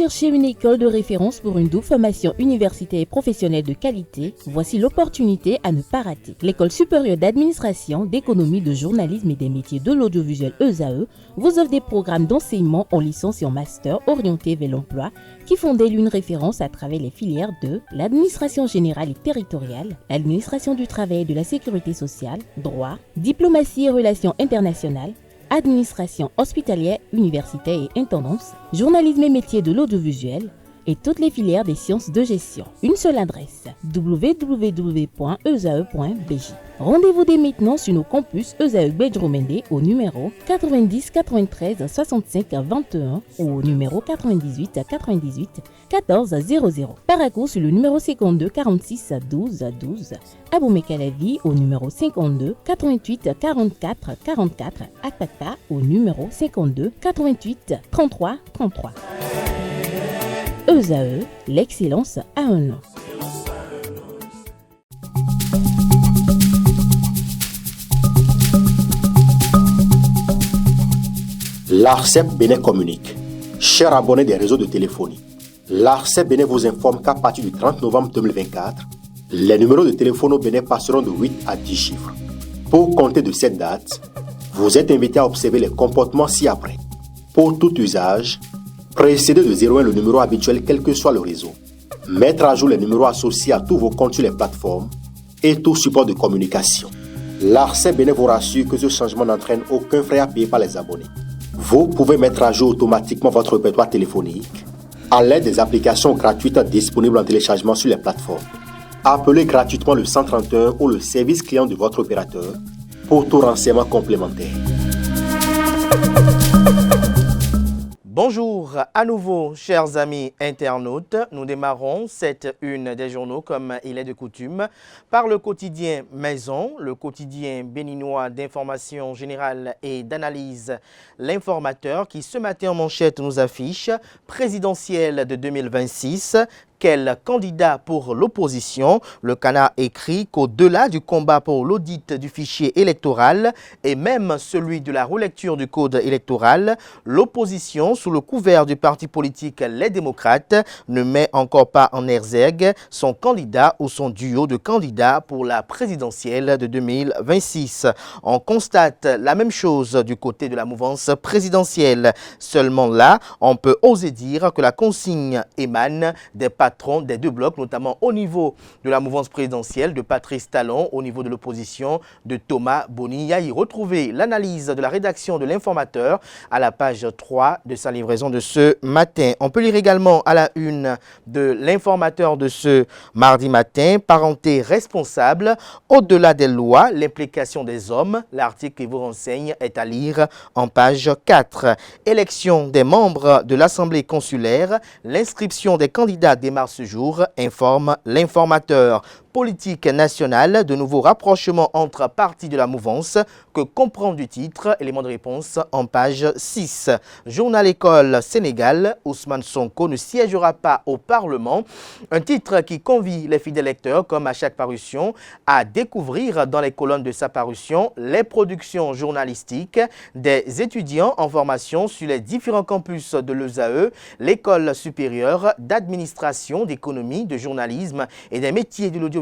cherchez une école de référence pour une double formation universitaire et professionnelle de qualité? Voici l'opportunité à ne pas rater. L'École supérieure d'administration, d'économie, de journalisme et des métiers de l'audiovisuel ESAE vous offre des programmes d'enseignement en licence et en master orientés vers l'emploi qui font d'elle une référence à travers les filières de l'administration générale et territoriale, l'administration du travail et de la sécurité sociale, droit, diplomatie et relations internationales, administration hospitalière, universitaire et intendance, journalisme et métiers de l'audiovisuel et toutes les filières des sciences de gestion. Une seule adresse, www.esae.bj. Rendez-vous dès maintenant sur nos campus ESAE Bedjomende au numéro 90 93 65 21 ou au numéro 98 98 14 00. Parakou sur le numéro 52 46 12 12. Aboumé-Calavi au numéro 52 88 44 44. Akpaka au numéro 52 88 33 33. ESAE, l'excellence à un nom. L'ARCEP Bénin communique. Chers abonnés des réseaux de téléphonie, l'ARCEP Bénin vous informe qu'à partir du 30 novembre 2024, les numéros de téléphone au Bénin passeront de 8 à 10 chiffres. Pour compter de cette date, vous êtes invité à observer les comportements ci-après. Pour tout usage, précédez de 01 le numéro habituel quel que soit le réseau. Mettre à jour les numéros associés à tous vos comptes sur les plateformes et tout support de communication. L'ARCEP Bénin vous rassure que ce changement n'entraîne aucun frais à payer par les abonnés. Vous pouvez mettre à jour automatiquement votre répertoire téléphonique à l'aide des applications gratuites disponibles en téléchargement sur les plateformes. Appelez gratuitement le 131 ou le service client de votre opérateur pour tout renseignement complémentaire. Bonjour à nouveau, chers amis internautes. Nous démarrons cette une des journaux, comme il est de coutume, par le quotidien Maison, le quotidien béninois d'information générale et d'analyse, l'informateur, qui ce matin en manchette nous affiche présidentielle de 2026. Quel candidat pour l'opposition? Le Canard écrit qu'au-delà du combat pour l'audit du fichier électoral et même celui de la relecture du code électoral, l'opposition, sous le couvert du parti politique Les Démocrates, ne met encore pas en exergue son candidat ou son duo de candidats pour la présidentielle de 2026. On constate la même chose du côté de la mouvance présidentielle. Seulement là, on peut oser dire que la consigne émane des patrons des deux blocs, notamment au niveau de la mouvance présidentielle de Patrice Talon, au niveau de l'opposition de Thomas Boni-Yahi. Retrouvez l'analyse de la rédaction de l'informateur à la page 3 de sa livraison de ce matin. On peut lire également à la une de l'informateur de ce mardi matin, parenté responsable, au-delà des lois, l'implication des hommes. L'article qui vous renseigne est à lire en page 4. Élection des membres de l'Assemblée consulaire, l'inscription des candidats démarre ce jour, informe l'informateur. Politique nationale, de nouveaux rapprochements entre partis de la mouvance, que comprend du titre, élément de réponse en page 6. Journal École Sénégal, Ousmane Sonko ne siégera pas au Parlement. Un titre qui convie les fidèles lecteurs, comme à chaque parution, à découvrir dans les colonnes de sa parution les productions journalistiques des étudiants en formation sur les différents campus de l'ESAE, l'école supérieure d'administration, d'économie, de journalisme et des métiers de l'audiovisuel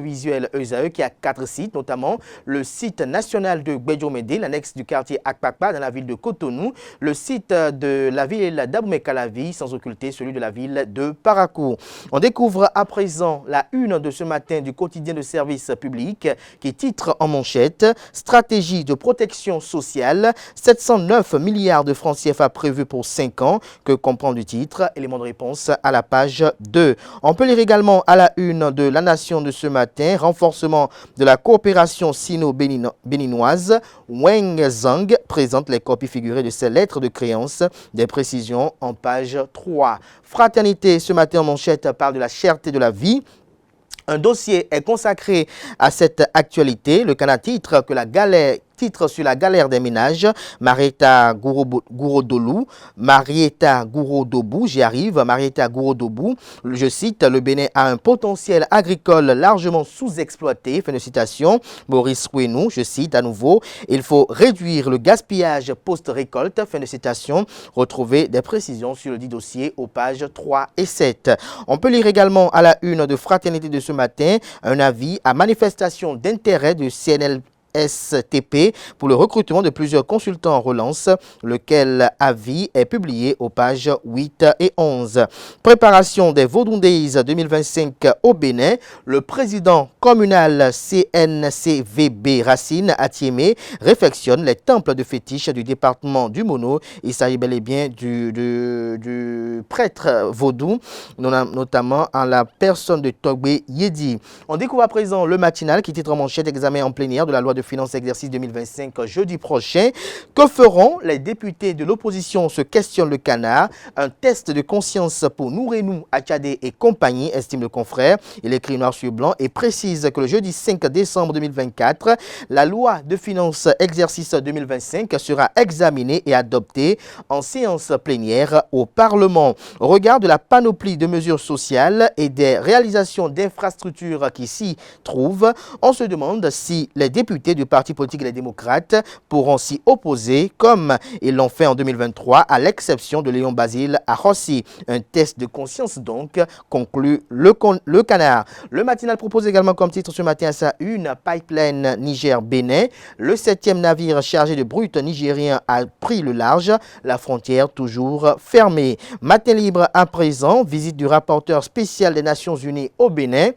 ESAE, qui a 4 sites, notamment le site national de Bedjomende, l'annexe du quartier Akpakpa dans la ville de Cotonou, le site de la ville d'Aboumé-Calavi, sans occulter celui de la ville de Parakou. On découvre à présent la une de ce matin du quotidien de service public qui titre en manchette « Stratégie de protection sociale, 709 milliards de francs CFA prévus pour 5 ans », que comprend du titre, élément de réponse à la page 2. On peut lire également à la une de La Nation de ce matin, renforcement de la coopération sino-béninoise. Weng Zhang présente les copies figurées de ses lettres de créance, des précisions en page 3. Fraternité, ce matin en manchette, parle de la cherté de la vie. Un dossier est consacré à cette actualité. Le Canada titre que la galère titre sur la galère des ménages. Marietta Gourodobou, j'y arrive, Marietta Gourodobou, je cite, le Bénin a un potentiel agricole largement sous-exploité, fin de citation. Maurice Ouenou, je cite à nouveau, il faut réduire le gaspillage post-récolte, fin de citation. Retrouvez des précisions sur le dit dossier aux pages 3 et 7. On peut lire également à la une de Fraternité de ce matin un avis à manifestation d'intérêt du CNLSTP pour le recrutement de plusieurs consultants en relance, lequel avis est publié aux pages 8 et 11. Préparation des Vodou Days 2025 au Bénin, le président communal CNCVB Racine Atiémé réflexionne les temples de fétiche du département du Mono. Il s'agit bel et bien du prêtre vaudou, notamment en la personne de Togbe Yedi. On découvre à présent le matinal qui titre en manchette examen en plénière de la loi de finances exercice 2025 jeudi prochain. Que feront les députés de l'opposition, se questionne le Canard. Un test de conscience pour Nourenou, Achadé et compagnie, estime le confrère. Il écrit noir sur blanc et précise que le jeudi 5 décembre 2024, la loi de finances exercice 2025 sera examinée et adoptée en séance plénière au Parlement. Au regard de la panoplie de mesures sociales et des réalisations d'infrastructures qui s'y trouvent, on se demande si les députés du Parti politique Les Démocrates pourront s'y opposer comme ils l'ont fait en 2023, à l'exception de Léon Basile à Rossi. Un test de conscience donc, conclut le Canard. Le matinal propose également comme titre ce matin à sa une, Pipeline Niger-Bénin. Le 7e navire chargé de brut nigérien a pris le large, la frontière toujours fermée. Matin libre à présent, visite du rapporteur spécial des Nations Unies au Bénin.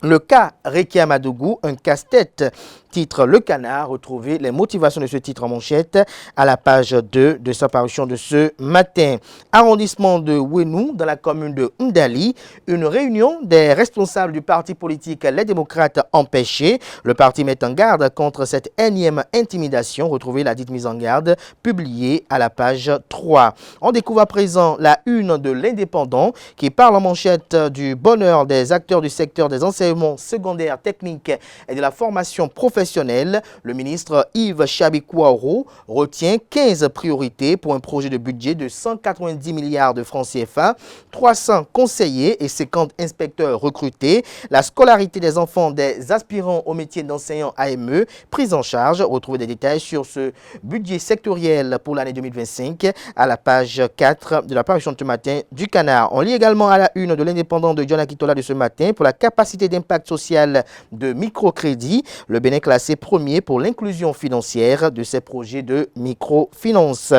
Le cas Rekia Madougou, un casse-tête, titre Le Canard. Retrouvez les motivations de ce titre en manchette à la page 2 de sa parution de ce matin. Arrondissement de Ouenou, dans la commune de Ndali, une réunion des responsables du parti politique Les Démocrates empêchée. Le parti met en garde contre cette énième intimidation. Retrouvez la dite mise en garde publiée à la page 3. On découvre à présent la une de l'Indépendant qui parle en manchette du bonheur des acteurs du secteur des enseignements secondaires, techniques et de la formation professionnelle. Le ministre Yves Chabikouaro retient 15 priorités pour un projet de budget de 190 milliards de francs CFA, 300 conseillers et 50 inspecteurs recrutés, la scolarité des enfants des aspirants au métier d'enseignant AME, prise en charge. Retrouvez des détails sur ce budget sectoriel pour l'année 2025 à la page 4 de la parution de ce matin du Canard. On lit également à la une de l'Indépendant de John Akitola de ce matin pour la capacité d'impact social de microcrédit. Le Bénin classé premier pour l'inclusion financière de ces projets de microfinance.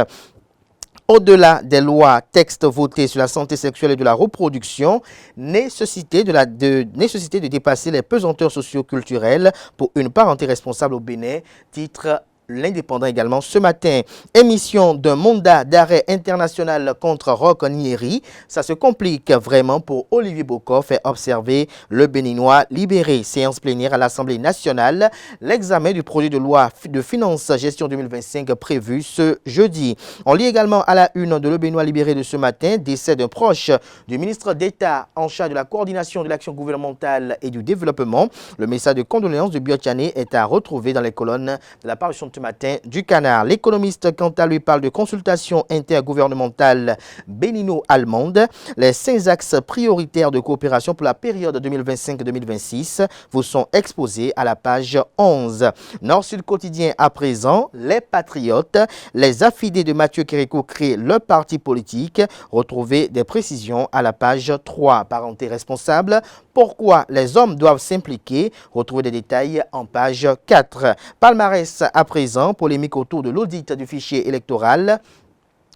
Au-delà des lois, textes votés sur la santé sexuelle et de la reproduction, nécessité de dépasser les pesanteurs socio-culturelles pour une parenté responsable au Bénin, titre L'Indépendant également ce matin. Émission d'un mandat d'arrêt international contre Roch Nieri. Ça se complique vraiment pour Olivier Bocor, fait observer le Béninois libéré. Séance plénière à l'Assemblée nationale. L'examen du projet de loi de finances gestion 2025 prévu ce jeudi. On lit également à la une de Le Béninois libéré de ce matin, décès d'un proche du ministre d'État en charge de la coordination de l'action gouvernementale et du développement. Le message de condoléances de Biotchané est à retrouver dans les colonnes de la parution ce matin du Canard. L'économiste, quant à lui, parle de consultation intergouvernementale bénino-allemande. Les 5 axes prioritaires de coopération pour la période 2025-2026 vous sont exposés à la page 11. Nord-Sud quotidien à présent, les patriotes, les affidés de Mathieu Kérékou créent le parti politique. Retrouvez des précisions à la page 3. Parenté responsable, pourquoi les hommes doivent s'impliquer. Retrouvez des détails en page 4. Palmarès à présent, polémique autour de l'audit du fichier électoral.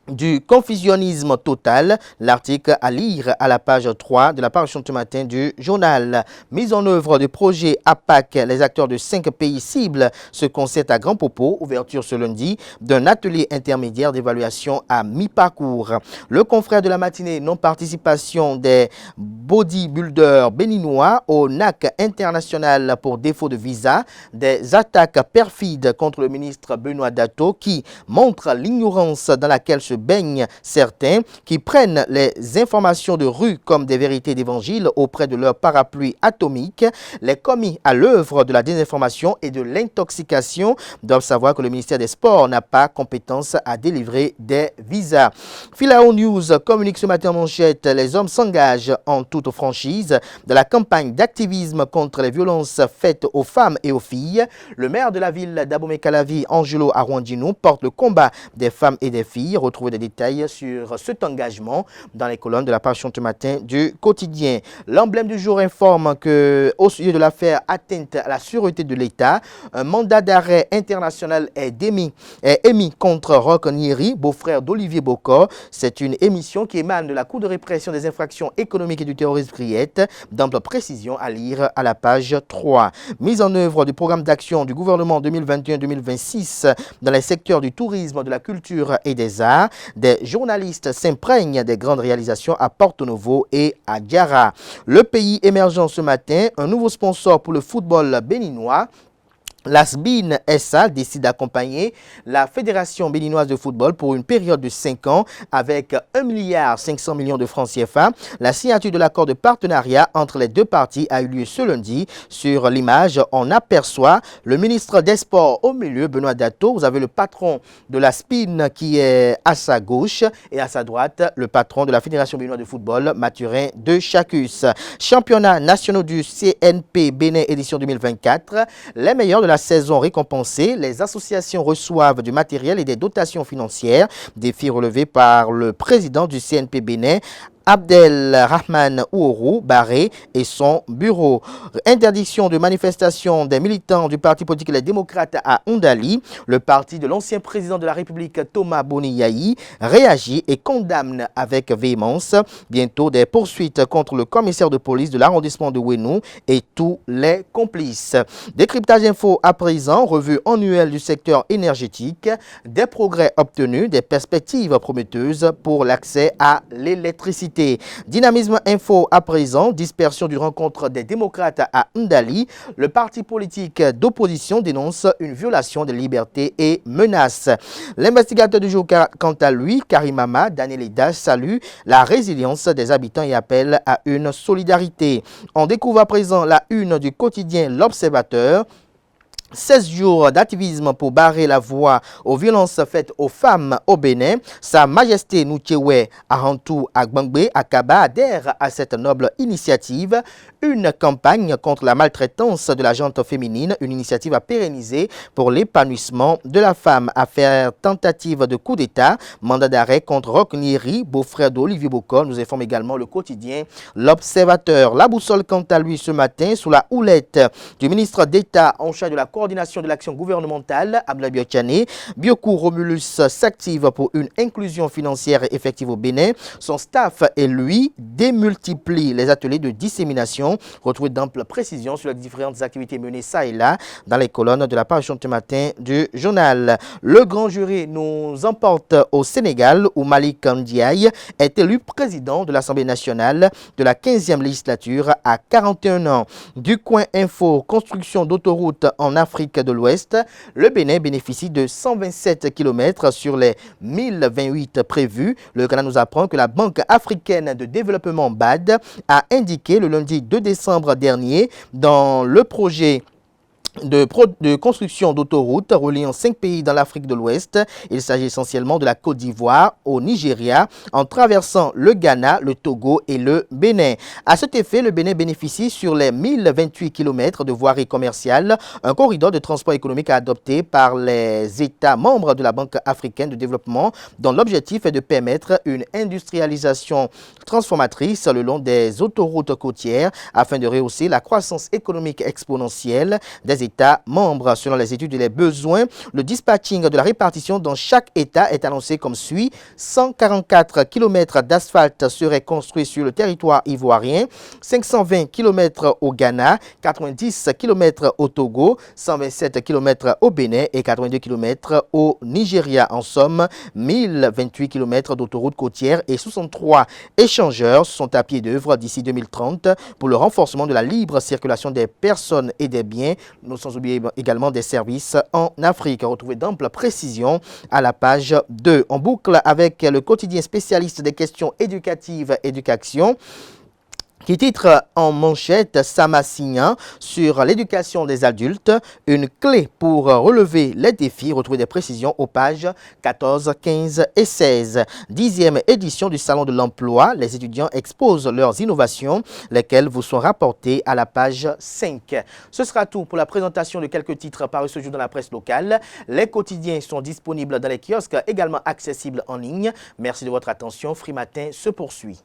Du confusionnisme total, l'article à lire à la page 3 de la parution de ce matin du journal. Mise en œuvre du projet APAC, les acteurs de 5 pays cibles se concertent à Grand Popo, ouverture ce lundi d'un atelier intermédiaire d'évaluation à mi-parcours. Le confrère de la matinée, non-participation des bodybuilders béninois au NAC international pour défaut de visa, des attaques perfides contre le ministre Benoît Dato qui montrent l'ignorance dans laquelle se baignent certains qui prennent les informations de rue comme des vérités d'évangile auprès de leur parapluie atomique. Les commis à l'œuvre de la désinformation et de l'intoxication doivent savoir que le ministère des Sports n'a pas compétence à délivrer des visas. Filao News communique ce matin en manchette: les hommes s'engagent en toute franchise dans la campagne d'activisme contre les violences faites aux femmes et aux filles. Le maire de la ville d'Abomey-Calavi, Angelo Arwandino, porte le combat des femmes et des filles. Retrouvez des détails sur cet engagement dans les colonnes de la page ce matin du quotidien. L'emblème du jour informe que, au sujet de l'affaire atteinte à la sûreté de l'État, un mandat d'arrêt international est émis contre Roch Nyeri, beau-frère d'Olivier Bokor. C'est une émission qui émane de la Cour de répression des infractions économiques et du terrorisme Criette. D'ample précision à lire à la page 3. Mise en œuvre du programme d'action du gouvernement 2021-2026 dans les secteurs du tourisme, de la culture et des arts. Des journalistes s'imprègnent des grandes réalisations à Porto Novo et à Diarra. Le pays émergent ce matin, un nouveau sponsor pour le football béninois. La SBIN SA décide d'accompagner la Fédération béninoise de football pour une période de 5 ans avec 1,5 milliard de francs CFA. La signature de l'accord de partenariat entre les deux parties a eu lieu ce lundi. Sur l'image, on aperçoit le ministre des Sports au milieu, Benoît Dato. Vous avez le patron de la SBIN qui est à sa gauche et à sa droite, le patron de la Fédération béninoise de football, Mathurin de Chacus. Championnat national du CNP Bénin édition 2024. Les meilleurs de la saison récompensée, les associations reçoivent du matériel et des dotations financières. Défi relevé par le président du CNP Bénin, Abdelrahman Ouourou Barré et son bureau. Interdiction de manifestation des militants du parti politique Les Démocrates à Ondali. Le parti de l'ancien président de la République Thomas Boni-Yahi réagit et condamne avec véhémence. Bientôt des poursuites contre le commissaire de police de l'arrondissement de Ouénou et tous les complices. Décryptage info à présent, revue annuelle du secteur énergétique, des progrès obtenus, des perspectives prometteuses pour l'accès à l'électricité. Dynamisme info à présent, dispersion du rencontre des démocrates à Ndali. Le parti politique d'opposition dénonce une violation des libertés et menace. L'investigateur du jour, quant à lui, Karim Ama, Daniel Eda, salue la résilience des habitants et appelle à une solidarité. On découvre à présent la une du quotidien L'Observateur. 16 jours d'activisme pour barrer la voie aux violences faites aux femmes au Bénin. Sa Majesté Noutchewe Ahantou Agbangbe Akaba adhère à cette noble initiative. Une campagne contre la maltraitance de la gente féminine, une initiative à pérenniser pour l'épanouissement de la femme. Affaire tentative de coup d'État, mandat d'arrêt contre Roch Nyeri, beau-frère d'Olivier Bokor, nous informe également le quotidien L'Observateur. La boussole quant à lui ce matin sous la houlette du ministre d'État en charge de la coordination de l'action gouvernementale, Abdoulaye Biotiane. Biokou Romulus s'active pour une inclusion financière effective au Bénin. Son staff et lui démultiplient les ateliers de dissémination. Retrouvez d'amples précisions sur les différentes activités menées ça et là dans les colonnes de la page ce matin du journal. Le grand jury nous emporte au Sénégal où Malick Ndiaye est élu président de l'Assemblée nationale de la 15e législature à 41 ans. Du coin info, construction d'autoroutes en Afrique de l'Ouest. Le Bénin bénéficie de 127 km sur les 1028 prévus. Le Ghana nous apprend que la Banque africaine de développement BAD a indiqué le lundi 2 décembre dernier dans le projet de construction d'autoroutes reliant 5 pays dans l'Afrique de l'Ouest. Il s'agit essentiellement de la Côte d'Ivoire au Nigeria en traversant le Ghana, le Togo et le Bénin. À cet effet, le Bénin bénéficie sur les 1028 km de voirie commerciale un corridor de transport économique adopté par les États membres de la Banque africaine de développement dont l'objectif est de permettre une industrialisation transformatrice le long des autoroutes côtières afin de rehausser la croissance économique exponentielle des États membres. Selon les études et les besoins, le dispatching de la répartition dans chaque État est annoncé comme suit. 144 km d'asphalte seraient construits sur le territoire ivoirien, 520 km au Ghana, 90 km au Togo, 127 km au Bénin et 82 km au Nigeria. En somme, 1028 km d'autoroutes côtières et 63 échangeurs sont à pied d'œuvre d'ici 2030 pour le renforcement de la libre circulation des personnes et des biens nous sans oublier également des services en Afrique. Retrouvez d'amples précisions à la page 2. On boucle avec le quotidien spécialiste des questions éducatives Éducation, qui titre en manchette Samassignan sur l'éducation des adultes, une clé pour relever les défis. Retrouvez des précisions aux pages 14, 15 et 16. 10e édition du Salon de l'Emploi. Les étudiants exposent leurs innovations, lesquelles vous sont rapportées à la page 5. Ce sera tout pour la présentation de quelques titres parus ce jour dans la presse locale. Les quotidiens sont disponibles dans les kiosques, également accessibles en ligne. Merci de votre attention. Free Matin se poursuit.